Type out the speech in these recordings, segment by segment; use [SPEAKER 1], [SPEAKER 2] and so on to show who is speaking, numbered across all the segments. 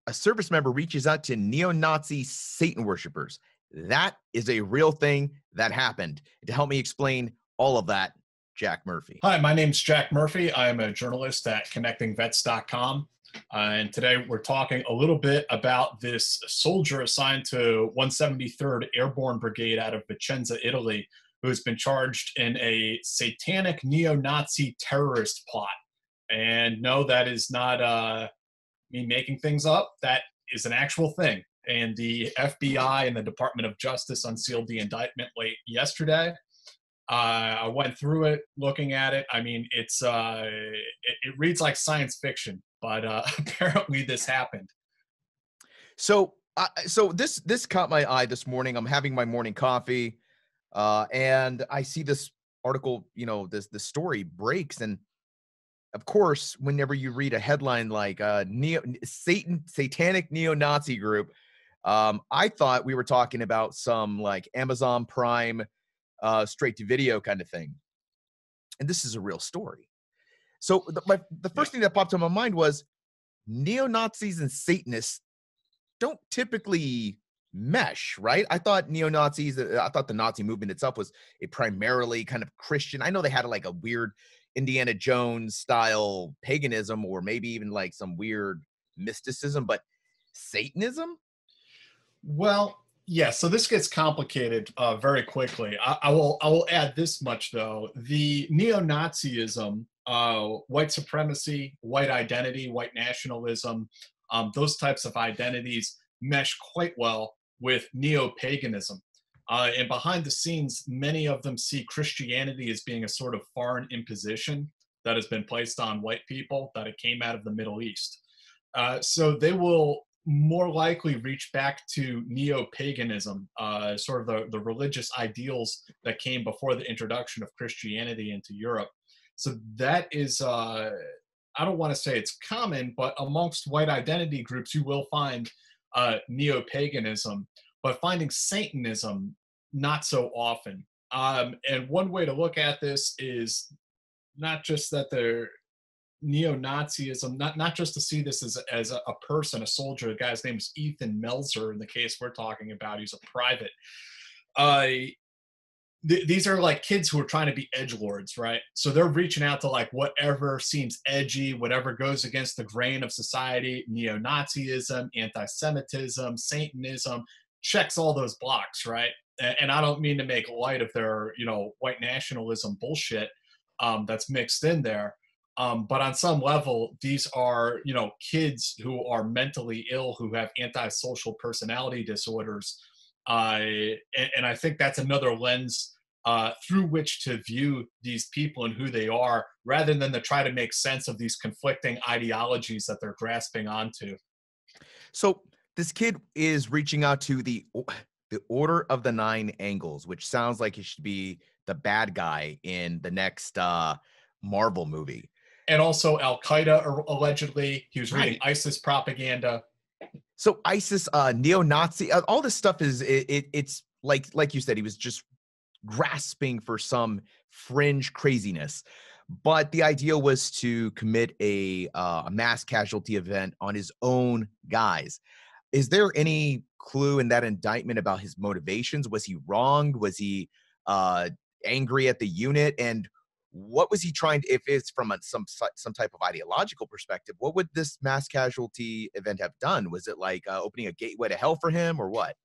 [SPEAKER 1] a service member reaches out to neo-Nazi Satan worshipers. That is a real thing that happened. To help me explain all of that, Jack Murphy.
[SPEAKER 2] Hi, my name's Jack Murphy. I am a journalist at connectingvets.com. And today we're talking a little bit about this soldier assigned to 173rd Airborne Brigade out of Vicenza, Italy, who's been charged in a satanic neo-Nazi terrorist plot. And no, that is not me making things up. That is an actual thing. And the FBI and the Department of Justice unsealed the indictment late yesterday. I went through it, looking at it. I mean, it reads like science fiction, but apparently this happened.
[SPEAKER 1] So this caught my eye this morning. I'm having my morning coffee, and I see this article. You know, the story breaks, and of course, whenever you read a headline like satanic neo-Nazi group, I thought we were talking about some like Amazon Prime straight to video kind of thing. And this is a real story. So the first thing that popped in my mind was neo-Nazis and Satanists don't typically mesh, right? I thought neo-Nazis, I thought the Nazi movement itself was a primarily kind of Christian. I know they had like a weird Indiana Jones style paganism, or maybe even like some weird mysticism, but Satanism?
[SPEAKER 2] Well, yeah, so this gets complicated very quickly. I will add this much though: the neo-Nazism, white supremacy, white identity, white nationalism, those types of identities mesh quite well with neo-paganism. And behind the scenes, many of them see Christianity as being a sort of foreign imposition that has been placed on white people, that it came out of the Middle East. So they will more likely reach back to neo-paganism, sort of the religious ideals that came before the introduction of Christianity into Europe. So that is, I don't want to say it's common, but amongst white identity groups, you will find neo-paganism, but finding Satanism, not so often. And one way to look at this is not just that they're neo-Nazism, not just to see this as a person, a soldier. The guy's name is Ethan Melzer in the case we're talking about. He's a private. These are like kids who are trying to be edgelords, right? So they're reaching out to like whatever seems edgy, whatever goes against the grain of society. Neo-Nazism, anti-Semitism, Satanism, checks all those blocks, right? And I don't mean to make light of their, white nationalism bullshit that's mixed in there. But on some level, these are, kids who are mentally ill, who have antisocial personality disorders. And I think that's another lens through which to view these people and who they are, rather than to try to make sense of these conflicting ideologies that they're grasping onto.
[SPEAKER 1] So this kid is reaching out to the Order of the Nine Angles, which sounds like he should be the bad guy in the next Marvel movie.
[SPEAKER 2] And also Al-Qaeda, allegedly. He was reading
[SPEAKER 1] Right.
[SPEAKER 2] ISIS propaganda.
[SPEAKER 1] So ISIS, neo-Nazi, all this stuff is, it's like you said, he was just grasping for some fringe craziness. But the idea was to commit a mass casualty event on his own guys. Is there any clue in that indictment about his motivations? Was he wronged? Was he angry at the unit? And what was he trying to, if it's from some type of ideological perspective, what would this mass casualty event have done? Was it like opening a gateway to hell for him, or what?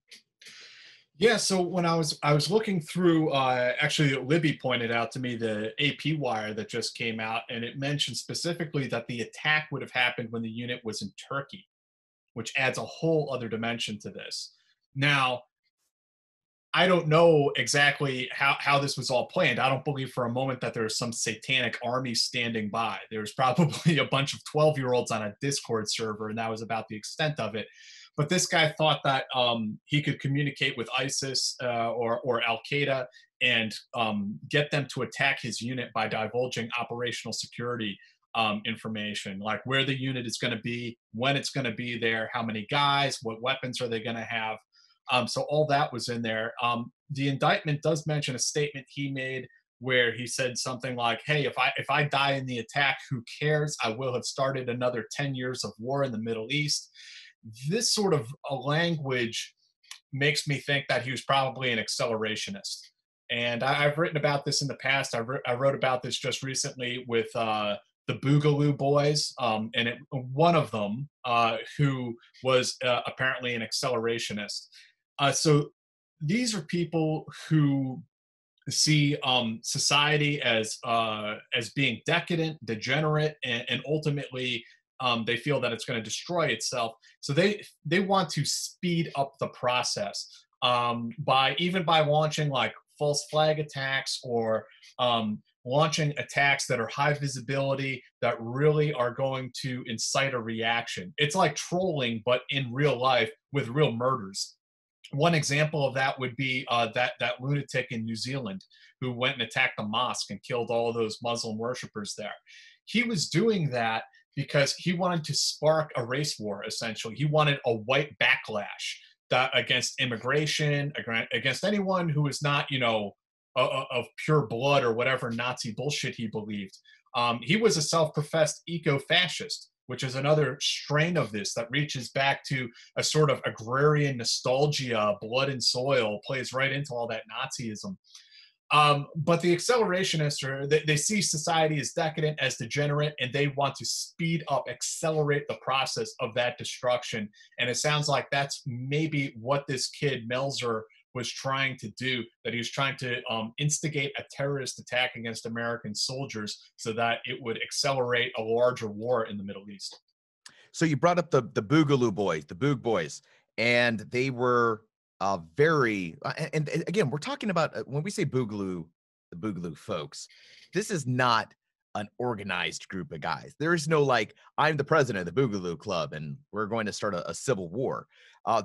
[SPEAKER 2] Yeah, so when I was looking through, actually Libby pointed out to me the AP wire that just came out, and it mentioned specifically that the attack would have happened when the unit was in Turkey, which adds a whole other dimension to this. Now, I don't know exactly how this was all planned. I don't believe for a moment that there's some satanic army standing by. There's probably a bunch of 12-year-olds on a Discord server, and that was about the extent of it. But this guy thought that he could communicate with ISIS or Al-Qaeda and get them to attack his unit by divulging operational security information, like where the unit is going to be, when it's going to be there, how many guys, what weapons are they going to have. So all that was in there. The indictment does mention a statement he made where he said something like, hey, if I die in the attack, who cares? I will have started another 10 years of war in the Middle East. this sort of a language makes me think that he was probably an accelerationist. And I've written about this in the past. I wrote about this just recently with the Boogaloo Boys, and one of them who was apparently an accelerationist. So these are people who see society as being decadent, degenerate, and ultimately they feel that it's going to destroy itself. So they want to speed up the process by launching like false flag attacks or launching attacks that are high visibility that really are going to incite a reaction. It's like trolling, but in real life with real murders. One example of that would be that lunatic in New Zealand who went and attacked the mosque and killed all of those Muslim worshippers there. He was doing that because he wanted to spark a race war, essentially. He wanted a white backlash against immigration, against anyone who is not, of pure blood or whatever Nazi bullshit he believed. He was a self-professed eco-fascist, which is another strain of this that reaches back to a sort of agrarian nostalgia, blood and soil, plays right into all that Nazism. But the accelerationists they see society as decadent, as degenerate, and they want to speed up, accelerate the process of that destruction. And it sounds like that's maybe what this kid Melzer was trying to do, that he was trying to instigate a terrorist attack against American soldiers so that it would accelerate a larger war in the Middle East.
[SPEAKER 1] So you brought up the Boogaloo Boys, the Boog Boys, and they were very and again, we're talking about when we say Boogaloo, the Boogaloo folks, this is not an organized group of guys. There is no like, I'm the president of the Boogaloo Club and we're going to start a civil war.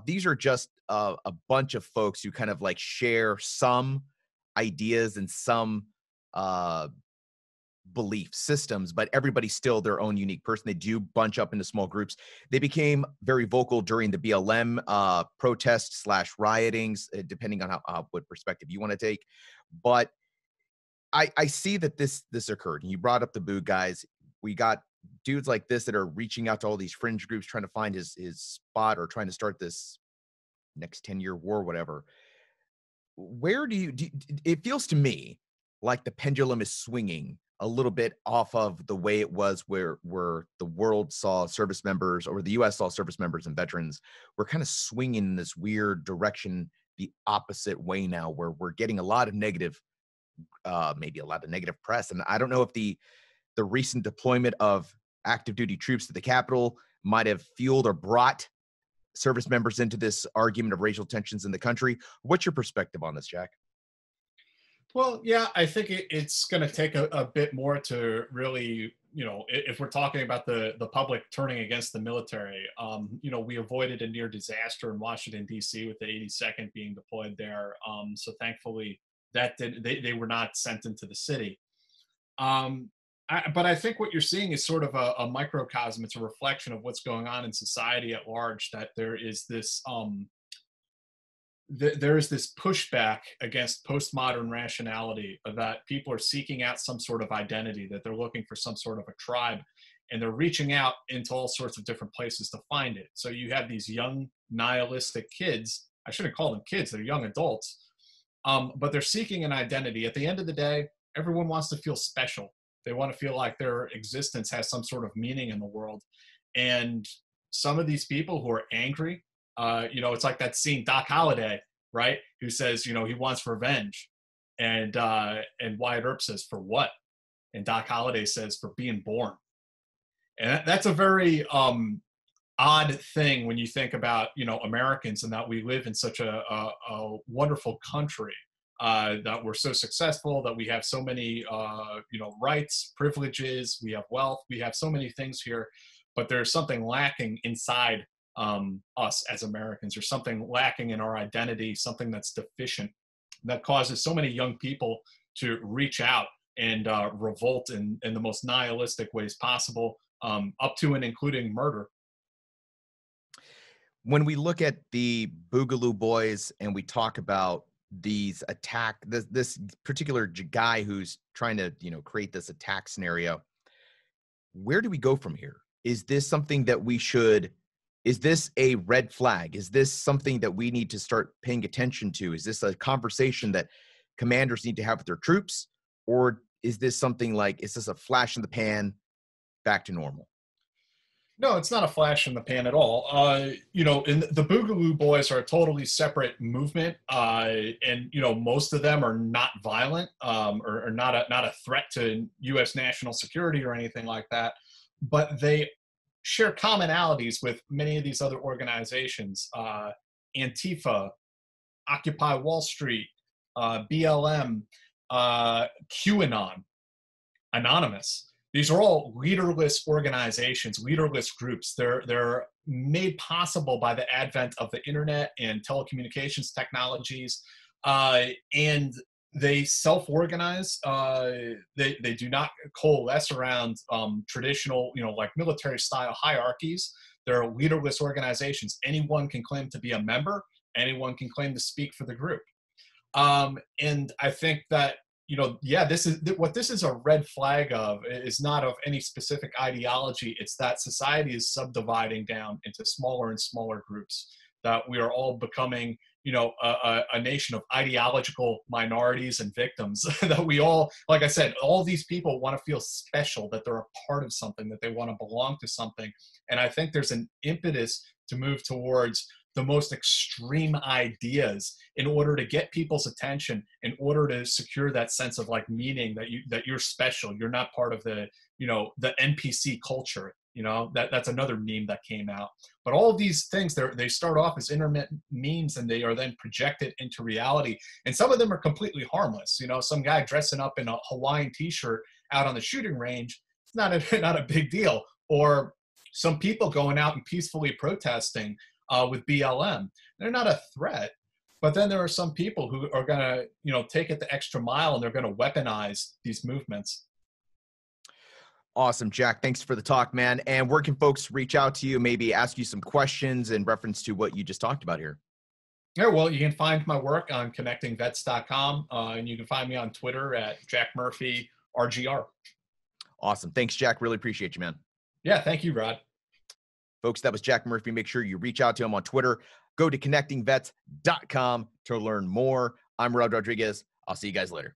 [SPEAKER 1] These are just a bunch of folks who kind of like share some ideas and some belief systems, but everybody's still their own unique person. They do bunch up into small groups. They became very vocal during the BLM protests / riotings, depending on what perspective you want to take. But I see that this occurred. And you brought up the Boo guys. We got dudes like this that are reaching out to all these fringe groups, trying to find his spot or trying to start this next 10-year war, whatever. Where do it feels to me like the pendulum is swinging a little bit off of the way it was where the world saw service members, or the US saw service members and veterans. We're kind of swinging in this weird direction, the opposite way now, where we're getting a lot of negative, maybe a lot of negative press. And I don't know if the recent deployment of active duty troops to the Capitol might have fueled or brought service members into this argument of racial tensions in the country. What's your perspective on this, Jack?
[SPEAKER 2] Well, yeah, I think it's going to take a bit more to really, if we're talking about the public turning against the military, we avoided a near disaster in Washington, D.C. with the 82nd being deployed there. So thankfully they were not sent into the city. But I think what you're seeing is sort of a microcosm. It's a reflection of what's going on in society at large, that there is this pushback against postmodern rationality, that people are seeking out some sort of identity, that they're looking for some sort of a tribe, and they're reaching out into all sorts of different places to find it. So you have these young nihilistic kids. I shouldn't call them kids, they're young adults. But they're seeking an identity. At the end of the day, everyone wants to feel special. They want to feel like their existence has some sort of meaning in the world. And some of these people who are angry, it's like that scene, Doc Holliday, right? Who says, he wants revenge. And Wyatt Earp says, for what? And Doc Holliday says, for being born. And that's a very odd thing when you think about, Americans, and that we live in such a wonderful country, that we're so successful, that we have so many, rights, privileges, we have wealth, we have so many things here, but there's something lacking inside us as Americans, or something lacking in our identity, something that's deficient, that causes so many young people to reach out and revolt in the most nihilistic ways possible, up to and including murder.
[SPEAKER 1] When we look at the Boogaloo Boys and we talk about these this particular guy who's trying to, create this attack scenario, where do we go from here? Is this something that we should Is this a red flag? Is this something that we need to start paying attention to? Is this a conversation that commanders need to have with their troops? Or is this something like, is this a flash in the pan, back to normal?
[SPEAKER 2] No, it's not a flash in the pan at all. And the Boogaloo Boys are a totally separate movement, and most of them are not violent, or not a threat to U.S. national security or anything like that. But they share commonalities with many of these other organizations: Antifa, Occupy Wall Street, BLM, QAnon, Anonymous. These are all leaderless organizations, leaderless groups. They're made possible by the advent of the internet and telecommunications technologies, and they self-organize. They do not coalesce around traditional, like military-style hierarchies. They're leaderless organizations. Anyone can claim to be a member. Anyone can claim to speak for the group. And I think that this is a red flag of is not of any specific ideology. It's that society is subdividing down into smaller and smaller groups, that we are all becoming, a nation of ideological minorities and victims. That we all, like I said, all these people want to feel special, that they're a part of something, that they want to belong to something. And I think there's an impetus to move towards the most extreme ideas in order to get people's attention, in order to secure that sense of like meaning, that you're special, you're not part of the NPC culture. That's another meme that came out. But all of these things, they start off as intermittent memes, and they are then projected into reality. And some of them are completely harmless. Some guy dressing up in a Hawaiian t-shirt out on the shooting range, it's not a big deal. Or some people going out and peacefully protesting with BLM. They're not a threat. But then there are some people who are going to, take it the extra mile, and they're going to weaponize these movements.
[SPEAKER 1] Awesome, Jack. Thanks for the talk, man. And where can folks reach out to you, maybe ask you some questions in reference to what you just talked about here?
[SPEAKER 2] Yeah, well, you can find my work on connectingvets.com, and you can find me on Twitter at JackMurphyRGR.
[SPEAKER 1] Awesome. Thanks, Jack. Really appreciate you, man.
[SPEAKER 2] Yeah, thank you, Rod.
[SPEAKER 1] Folks, that was Jack Murphy. Make sure you reach out to him on Twitter. Go to connectingvets.com to learn more. I'm Rod Rodriguez. I'll see you guys later.